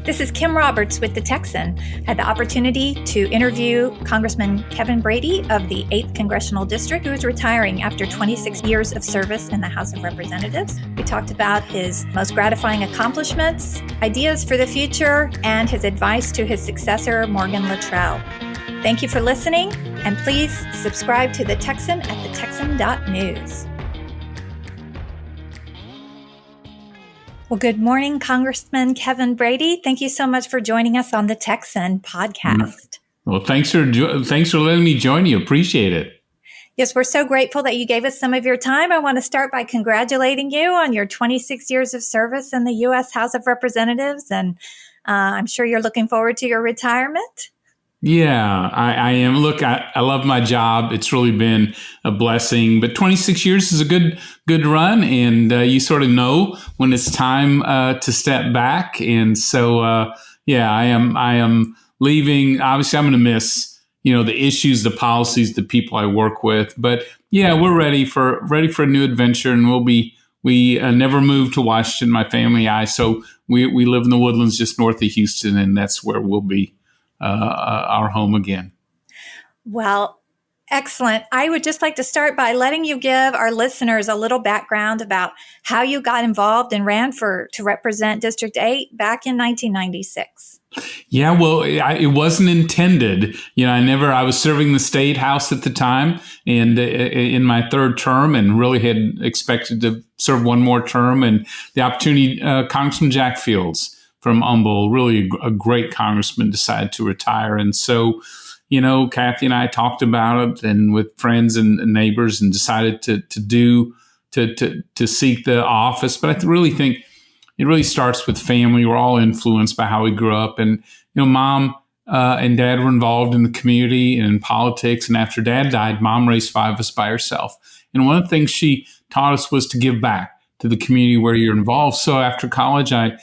This is Kim Roberts with the Texan. Had the opportunity to interview Congressman Kevin Brady of the 8th Congressional District, who is retiring after 26 years of service in the House of Representatives. We talked about his most gratifying accomplishments, ideas for the future, and his advice to his successor, Morgan Luttrell. Thank you for listening, and please subscribe to the Texan at thetexan.news. Well, good morning, Congressman Kevin Brady. Thank you so much for joining us on the Texan podcast. Well, thanks for letting me join you. Appreciate it. Yes, we're so grateful that you gave us some of your time. I want to start by congratulating you on your 26 years of service in the U.S. House of Representatives, and I'm sure you're looking forward to your retirement. Yeah, I am. Look, I love my job. It's really been a blessing. But 26 years is a good run, and you sort of know when it's time to step back. And so, I am leaving. Obviously, I'm going to miss the issues, the policies, the people I work with. But yeah, we're ready for a new adventure, and we never moved to Washington. My family and I, so we live in the Woodlands just north of Houston, and that's where we'll be. Our home again. Well, excellent. I would just like to start by letting you give our listeners a little background about how you got involved and ran to represent District 8 back in 1996. Yeah, well, it wasn't intended. I was serving the state house at the time and in my third term, and really had expected to serve one more term. And the opportunity, Congressman Jack Fields from Humble, really a great congressman, decided to retire. And so, Kathy and I talked about it and with friends and neighbors, and decided to seek the office. But I really think it really starts with family. We're all influenced by how we grew up. And, Mom and Dad were involved in the community and in politics. And after Dad died, Mom raised 5 of us by herself. And one of the things she taught us was to give back to the community where you're involved. So after college, I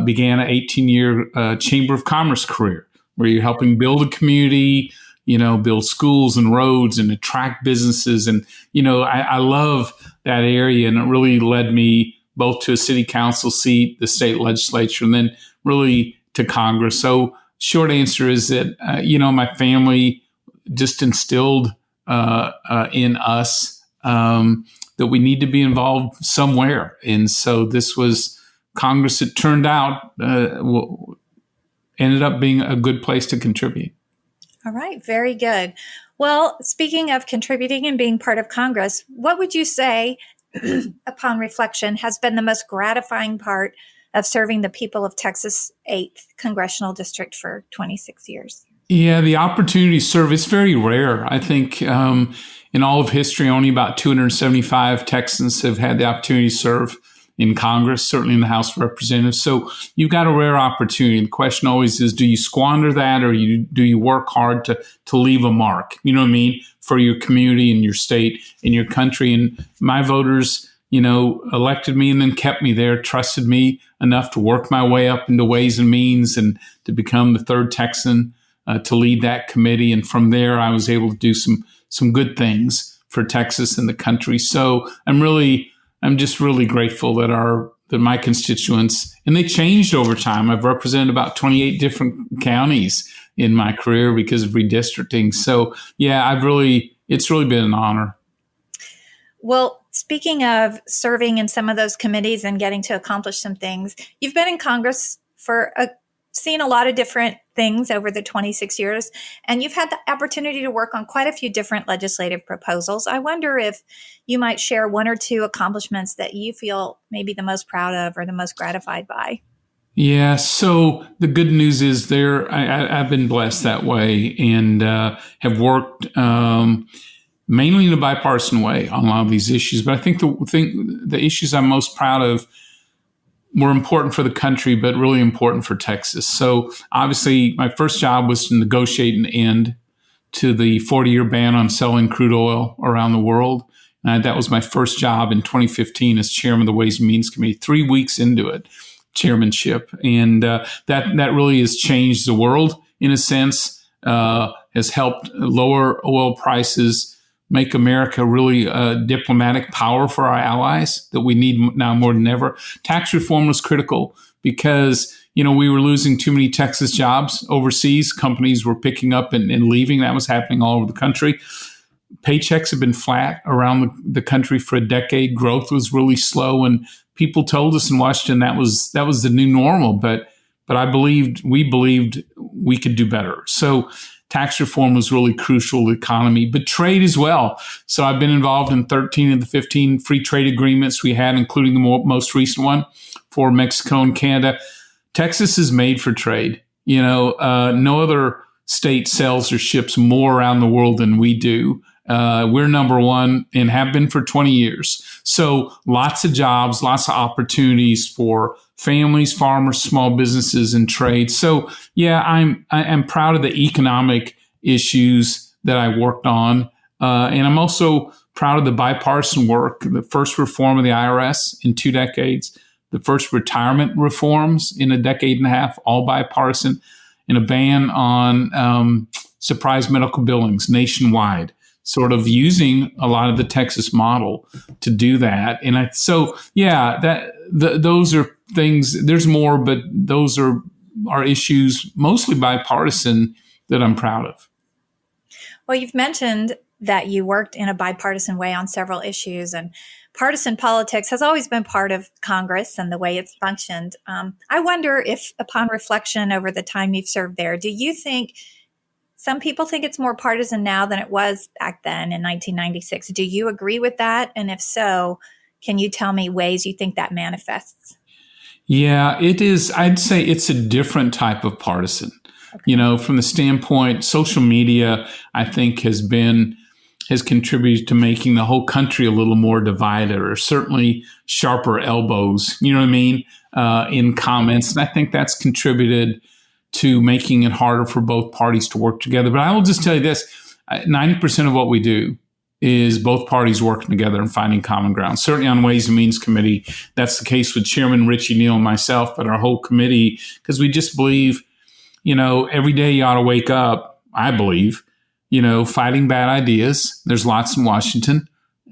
began an 18-year Chamber of Commerce career where you're helping build a community, build schools and roads and attract businesses. And, I love that area, and it really led me both to a city council seat, the state legislature, and then really to Congress. So short answer is that, my family just instilled in us that we need to be involved somewhere. And so this was Congress. It turned out ended up being a good place to contribute. All right. Very good. Well, speaking of contributing and being part of Congress, what would you say, upon reflection, has been the most gratifying part of serving the people of Texas 8th Congressional District for 26 years? Yeah, the opportunity to serve is very rare. I think in all of history, only about 275 Texans have had the opportunity to serve in Congress, certainly in the House of Representatives. So you've got a rare opportunity. The question always is, do you squander that, or do you work hard to leave a mark, for your community and your state and your country? And my voters, elected me and then kept me there, trusted me enough to work my way up into Ways and Means and to become the 3rd Texan to lead that committee. And from there, I was able to do some good things for Texas and the country. So I'm just really grateful that my constituents, and they changed over time. I've represented about 28 different counties in my career because of redistricting. So yeah, it's really been an honor. Well, speaking of serving in some of those committees and getting to accomplish some things, you've been in Congress seen a lot of different things over the 26 years, and you've had the opportunity to work on quite a few different legislative proposals. I wonder if you might share one or two accomplishments that you feel maybe the most proud of or the most gratified by. Yeah, so the good news is I've been blessed that way, and have worked mainly in a bipartisan way on a lot of these issues. But I think the issues I'm most proud of were important for the country, but really important for Texas. So obviously, my first job was to negotiate an end to the 40-year ban on selling crude oil around the world. And that was my first job in 2015 as chairman of the Ways and Means Committee, 3 weeks into it, chairmanship. And that really has changed the world in a sense, has helped lower oil prices, make America really a diplomatic power for our allies that we need now more than ever. Tax reform was critical because, we were losing too many Texas jobs overseas. Companies were picking up and leaving. That was happening all over the country. Paychecks have been flat around the country for a decade. Growth was really slow, and people told us in Washington that was the new normal. But we believed we could do better. So tax reform was really crucial to the economy, but trade as well. So I've been involved in 13 of the 15 free trade agreements we had, including the most recent one for Mexico and Canada. Texas is made for trade. No other state sells or ships more around the world than we do. We're number one and have been for 20 years. So lots of jobs, lots of opportunities for families, farmers, small businesses, and trade. So yeah, I'm proud of the economic issues that I worked on. And I'm also proud of the bipartisan work, the first reform of the IRS in 2 decades, the first retirement reforms in a decade and a half, all bipartisan, and a ban on surprise medical billings nationwide, sort of using a lot of the Texas model to do that. And those are things. There's more, but those are issues mostly bipartisan that I'm proud of. Well, you've mentioned that you worked in a bipartisan way on several issues, and partisan politics has always been part of Congress and the way it's functioned. I wonder if, upon reflection over the time you've served there, do you think some people think it's more partisan now than it was back then in 1996? Do you agree with that? And if so, can you tell me ways you think that manifests? Yeah, it is. I'd say it's a different type of partisan. Okay. From the standpoint, social media, I think has contributed to making the whole country a little more divided, or certainly sharper elbows, you know what I mean, in comments. And I think that's contributed to making it harder for both parties to work together. But I will just tell you this, 90% of what we do is both parties working together and finding common ground. Certainly on Ways and Means Committee, that's the case with Chairman Richie Neal and myself, but our whole committee, because we just believe, every day you ought to wake up, I believe, fighting bad ideas. There's lots in Washington,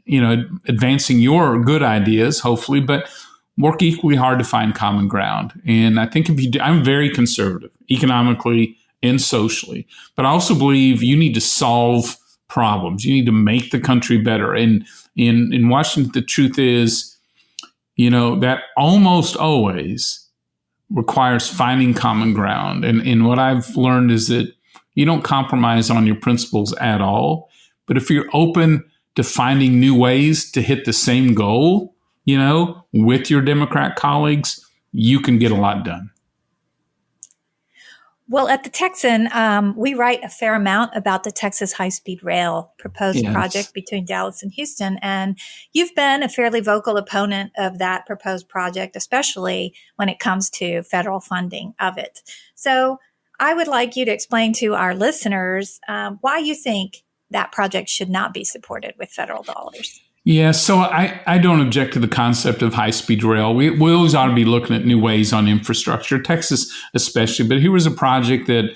advancing your good ideas, hopefully, but work equally hard to find common ground. And I think I'm very conservative economically and socially, but I also believe you need to solve problems. You need to make the country better. And in Washington, the truth is, that almost always requires finding common ground. And what I've learned is that you don't compromise on your principles at all. But if you're open to finding new ways to hit the same goal, with your Democrat colleagues, you can get a lot done. Well, at the Texan, we write a fair amount about the Texas high-speed rail proposed project between Dallas and Houston. And you've been a fairly vocal opponent of that proposed project, especially when it comes to federal funding of it. So I would like you to explain to our listeners why you think that project should not be supported with federal dollars. Yeah, so I don't object to the concept of high-speed rail. We always ought to be looking at new ways on infrastructure, Texas especially. But here was a project that,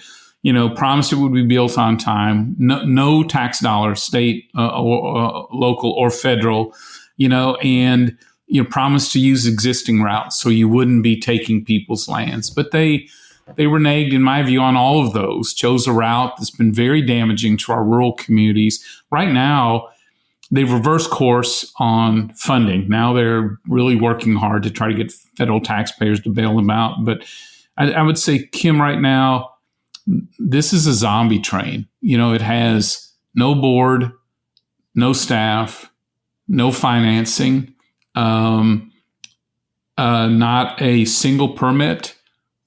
promised it would be built on time, no tax dollars, state or local or federal, and promised to use existing routes so you wouldn't be taking people's lands. But they reneged, in my view, on all of those, chose a route that's been very damaging to our rural communities. Right now, they've reversed course on funding. Now they're really working hard to try to get federal taxpayers to bail them out. But I would say, Kim, right now, this is a zombie train. It has no board, no staff, no financing, not a single permit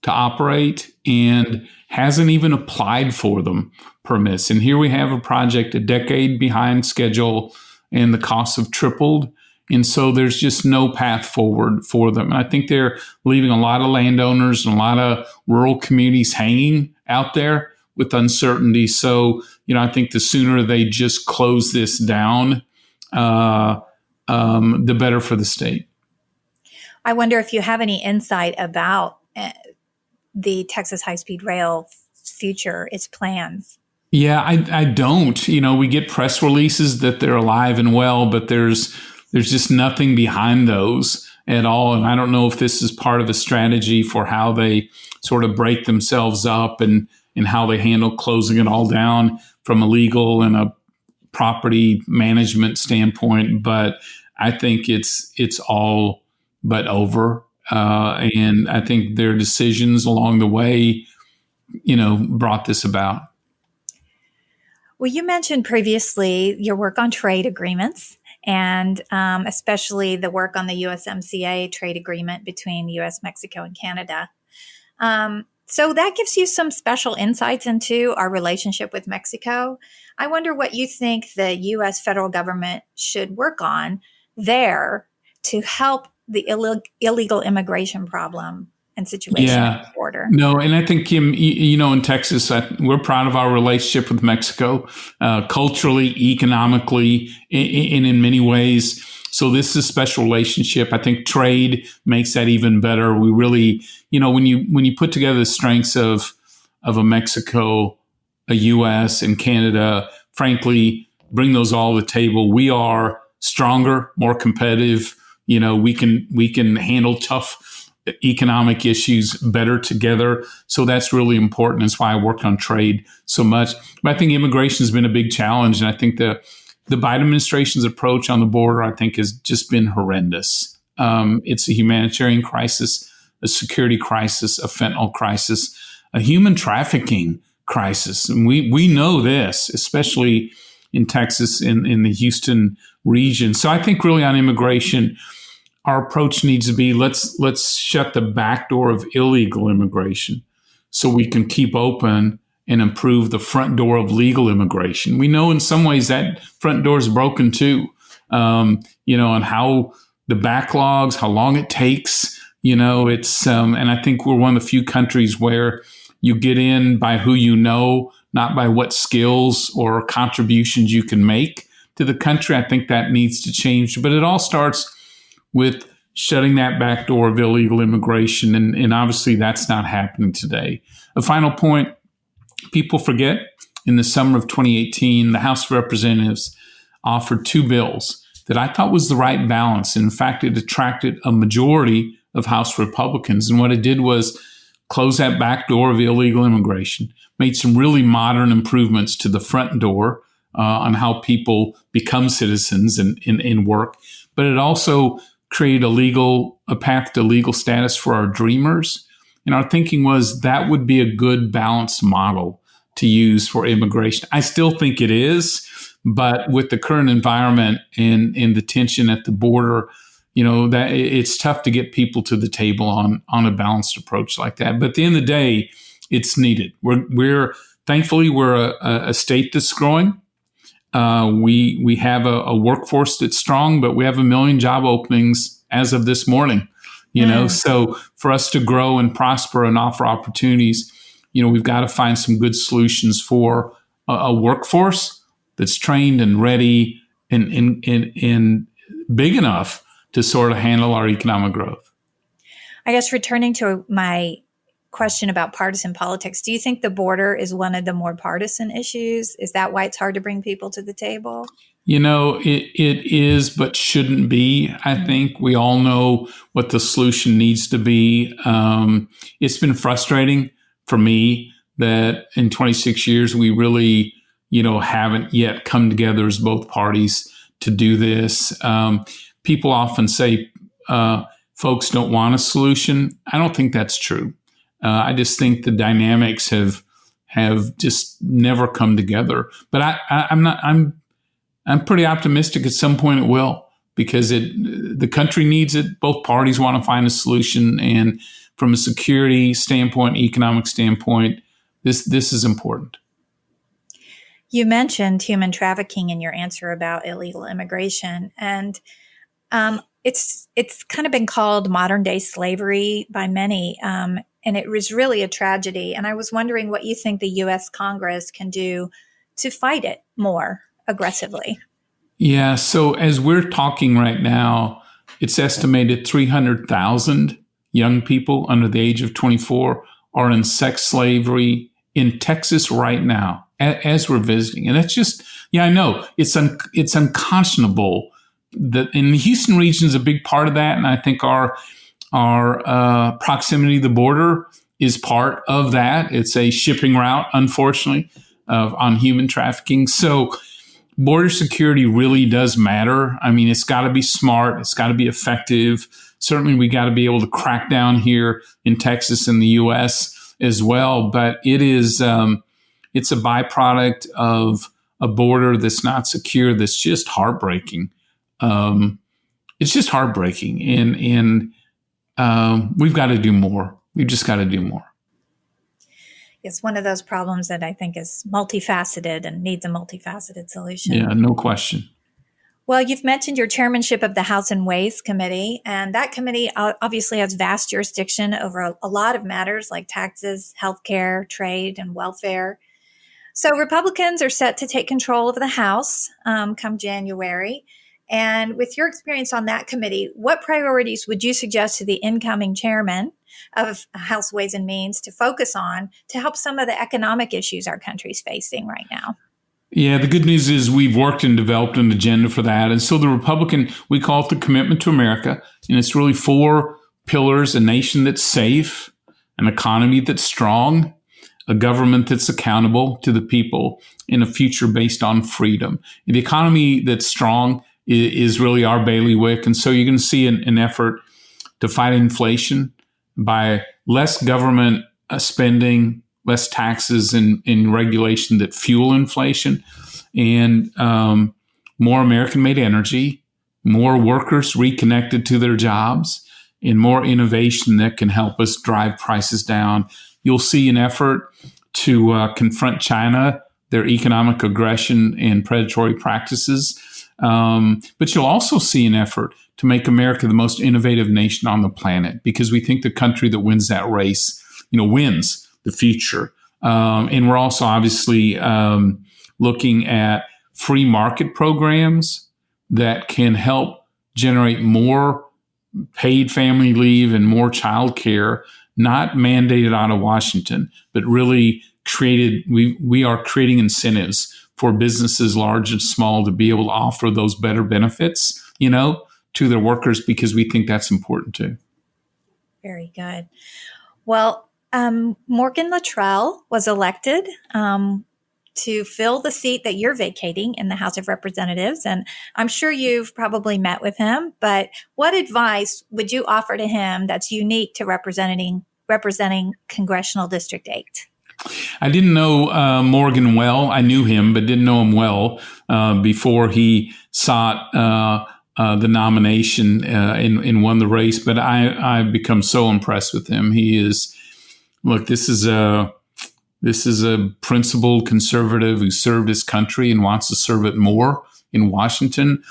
to operate, and hasn't even applied for them permits. And here we have a project a decade behind schedule, and the costs have tripled. And so there's just no path forward for them. And I think they're leaving a lot of landowners and a lot of rural communities hanging out there with uncertainty. So, I think the sooner they just close this down, the better for the state. I wonder if you have any insight about the Texas high-speed rail future, its plans. Yeah, I don't. We get press releases that they're alive and well, but there's just nothing behind those. at all. And I don't know if this is part of a strategy for how they sort of break themselves up and how they handle closing it all down from a legal and a property management standpoint. But I think it's all but over. And I think their decisions along the way, brought this about. Well, you mentioned previously your work on trade agreements and especially the work on the USMCA trade agreement between the U.S., Mexico, and Canada. So that gives you some special insights into our relationship with Mexico. I wonder what you think the U.S. federal government should work on there to help the illegal immigration problem and situation at the border. No, and I think, Kim, in Texas, we're proud of our relationship with Mexico, culturally, economically, and in many ways. So this is a special relationship. I think trade makes that even better. We really, when you put together the strengths of a Mexico, a U.S., and Canada, frankly, bring those all to the table. We are stronger, more competitive. We can handle tough economic issues better together. So that's really important. That's why I worked on trade so much. But I think immigration has been a big challenge. And I think the Biden administration's approach on the border, I think, has just been horrendous. It's a humanitarian crisis, a security crisis, a fentanyl crisis, a human trafficking crisis. And we know this, especially in Texas, in the Houston region. So I think really on immigration, our approach needs to be let's shut the back door of illegal immigration so we can keep open and improve the front door of legal immigration. We know in some ways that front door is broken too, and how the backlogs, how long it takes, it's, and I think we're one of the few countries where you get in by who you know, not by what skills or contributions you can make to the country. I think that needs to change, but it all starts with shutting that back door of illegal immigration. And obviously that's not happening today. A final point, people forget, in the summer of 2018, the House of Representatives offered two bills that I thought was the right balance. In fact, it attracted a majority of House Republicans. And what it did was close that back door of illegal immigration, made some really modern improvements to the front door on how people become citizens and work. But it also create a path to legal status for our dreamers. And our thinking was that would be a good balanced model to use for immigration. I still think it is, but with the current environment and the tension at the border, that it's tough to get people to the table on a balanced approach like that. But at the end of the day, it's needed. Thankfully, we're a state that's growing. We have a workforce that's strong, but we have 1 million job openings as of this morning, so for us to grow and prosper and offer opportunities, we've got to find some good solutions for a workforce that's trained and ready and big enough to sort of handle our economic growth. I guess returning to my question about partisan politics, do you think the border is one of the more partisan issues? Is that why it's hard to bring people to the table? It is, but shouldn't be. I think we all know what the solution needs to be. It's been frustrating for me that in 26 years, we really, haven't yet come together as both parties to do this. People often say folks don't want a solution. I don't think that's true. I just think the dynamics have just never come together. But I'm pretty optimistic at some point it will, because the country needs it. Both parties want to find a solution, and from a security standpoint, economic standpoint, this is important. You mentioned human trafficking in your answer about illegal immigration, and it's kind of been called modern day slavery by many. And it was really a tragedy. And I was wondering what you think the U.S. Congress can do to fight it more aggressively. Yeah. So as we're talking right now, it's estimated 300,000 young people under the age of 24 are in sex slavery in Texas right now as we're visiting. And that's just, I know it's unconscionable in the Houston region is a big part of that, and I think our proximity to the border is part of that. It's a shipping route, unfortunately, on human trafficking. So border security really does matter. I mean, it's got to be smart. It's got to be effective. Certainly, we got to be able to crack down here in Texas and the U.S. as well. But it's a byproduct of a border that's not secure. That's just heartbreaking. It's just heartbreaking, and we've got to do more. We've just got to do more. It's one of those problems that I think is multifaceted and needs a multifaceted solution. Yeah, no question. Well, you've mentioned your chairmanship of the House and Ways Committee, and that committee obviously has vast jurisdiction over a lot of matters like taxes, healthcare, trade, and welfare. So Republicans are set to take control of the House come January. And with your experience on that committee, what priorities would you suggest to the incoming chairman of House Ways and Means to focus on to help some of the economic issues our country's facing right now? Yeah, the good news is we've worked and developed an agenda for that. And so the Republican, we call it the Commitment to America. And it's really 4 pillars: a nation that's safe, an economy that's strong, a government that's accountable to the people, and a future based on freedom. The economy that's strong is really our bailiwick. And so you're going to see an effort to fight inflation by less government spending, less taxes and regulation that fuel inflation, and more American-made energy, more workers reconnected to their jobs, and more innovation that can help us drive prices down. You'll see an effort to confront China, their economic aggression and predatory practices. But you'll also see an effort to make America the most innovative nation on the planet, because we think the country that wins that race, wins the future. And we're also obviously looking at free market programs that can help generate more paid family leave and more child care, not mandated out of Washington, but really we are creating incentives for businesses large and small to be able to offer those better benefits, to their workers, because we think that's important too. Very good. Well, Morgan Luttrell was elected to fill the seat that you're vacating in the House of Representatives. And I'm sure you've probably met with him, but what advice would you offer to him that's unique to representing Congressional District 8? I didn't know Morgan well. I knew him, but didn't know him well before he sought the nomination and won the race. But I've become so impressed with him. He is, this is a principled conservative who served his country and wants to serve it more in Washington.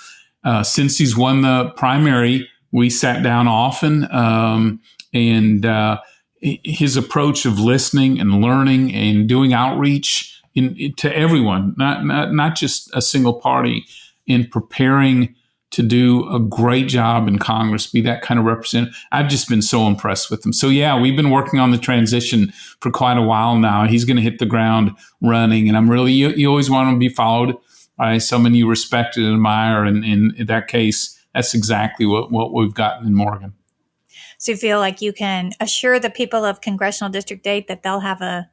Since he's won the primary, we sat down often, and his approach of listening and learning and doing outreach to everyone, not just a single party, in preparing to do a great job in Congress, be that kind of representative. I've just been so impressed with him. So yeah, we've been working on the transition for quite a while now. He's going to hit the ground running, and I'm really, you always want to be followed by someone you respect and admire. And in that case, that's exactly what we've gotten in Morgan. So you feel like you can assure the people of Congressional District 8 that they'll have a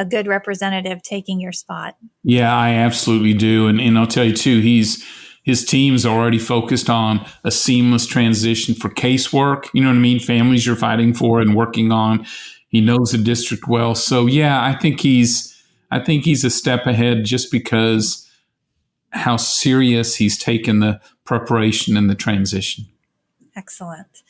good representative taking your spot? Yeah, I absolutely do. And I'll tell you too, his team's already focused on a seamless transition for casework. You know what I mean? Families you're fighting for and working on. He knows the district well. So yeah, I think he's a step ahead just because how serious he's taken the preparation and the transition. Excellent.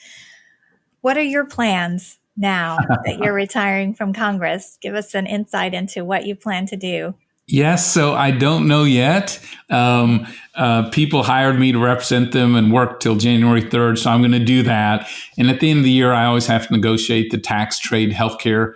What are your plans now that you're retiring from Congress? Give us an insight into what you plan to do. Yes, so I don't know yet. People hired me to represent them and work till January 3rd, so I'm going to do that. And at the end of the year, I always have to negotiate the tax, trade, healthcare,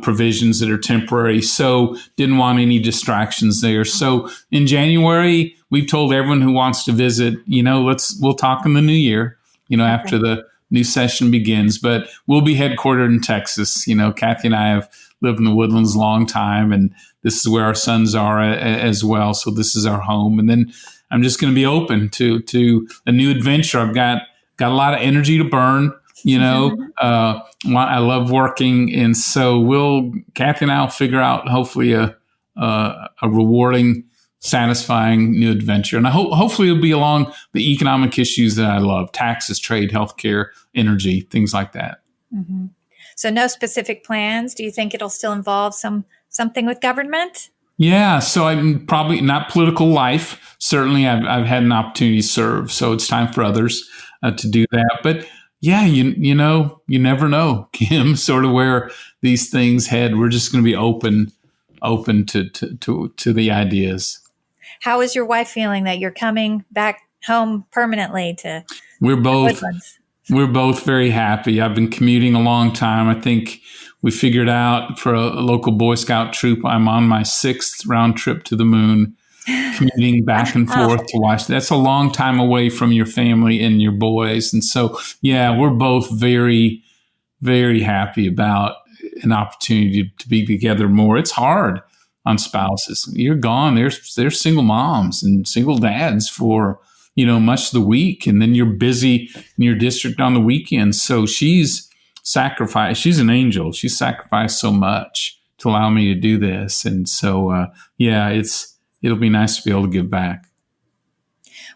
provisions that are temporary. So didn't want any distractions there. So in January, we've told everyone who wants to visit, we'll talk in the new year, after the new session begins. But we'll be headquartered in Texas. Kathy and I have lived in the Woodlands a long time, and this is where our sons are as well. So this is our home. And then I'm just going to be open to a new adventure. I've got a lot of energy to burn. I love working, and so Kathy and I will figure out hopefully a rewarding, satisfying new adventure. And hopefully it'll be along the economic issues that I love: taxes, trade, healthcare, energy, things like that. Mm-hmm. So no specific plans. Do you think it'll still involve something with government? Yeah, so I'm probably not political life. Certainly I've had an opportunity to serve, so it's time for others to do that. But yeah, you never know, Kim, sort of where these things head. We're just going to be open to the ideas. How is your wife feeling that you're coming back home permanently to We're both Woodlands? We're both very happy. I've been commuting a long time. I think we figured out for a local Boy Scout troop, I'm on my 6th round trip to the moon, commuting back and forth to Washington. That's a long time away from your family and your boys. And so, yeah, we're both very, very happy about an opportunity to be together more. It's hard on spouses. You're gone. There's single moms and single dads for much of the week, and then you're busy in your district on the weekends. So she's sacrificed. She's an angel. She's sacrificed so much to allow me to do this, and so it'll be nice to be able to give back.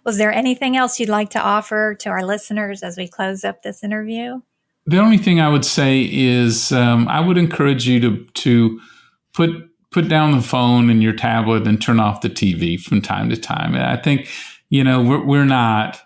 Was there anything else you'd like to offer to our listeners as we close up this interview? The only thing I would say is I would encourage you to put down the phone and your tablet and turn off the TV from time to time. I think we're not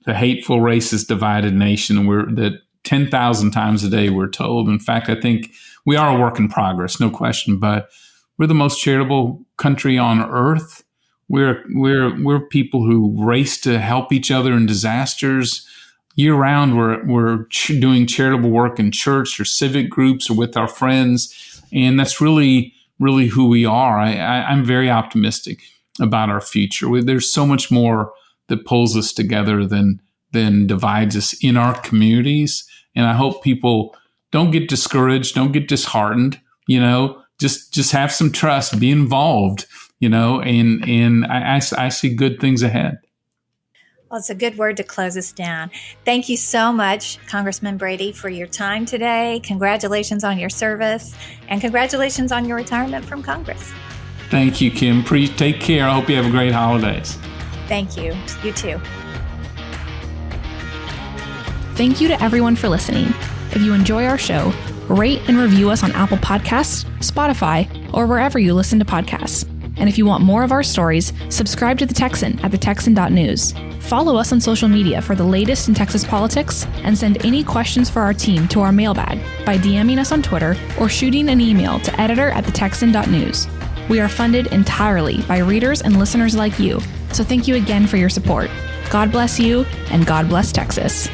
the hateful, racist, divided nation that 10,000 times a day we're told. In fact, I think we are a work in progress, no question. But we're the most charitable country on earth. We're people who race to help each other in disasters. Year round, we're doing charitable work in church or civic groups or with our friends, and that's really, really who we are. I'm very optimistic about our future. There's so much more that pulls us together than divides us in our communities. And I hope people don't get discouraged, don't get disheartened, just have some trust, be involved, and I see good things ahead. Well, it's a good word to close us down. Thank you so much, Congressman Brady, for your time today. Congratulations on your service, and congratulations on your retirement from Congress. Thank you, Kim. Take care. I hope you have a great holidays. Thank you. You too. Thank you to everyone for listening. If you enjoy our show, rate and review us on Apple Podcasts, Spotify, or wherever you listen to podcasts. And if you want more of our stories, subscribe to The Texan at thetexan.news. Follow us on social media for the latest in Texas politics, and send any questions for our team to our mailbag by DMing us on Twitter or shooting an email to editor@thetexan.news. We are funded entirely by readers and listeners like you, so thank you again for your support. God bless you, and God bless Texas.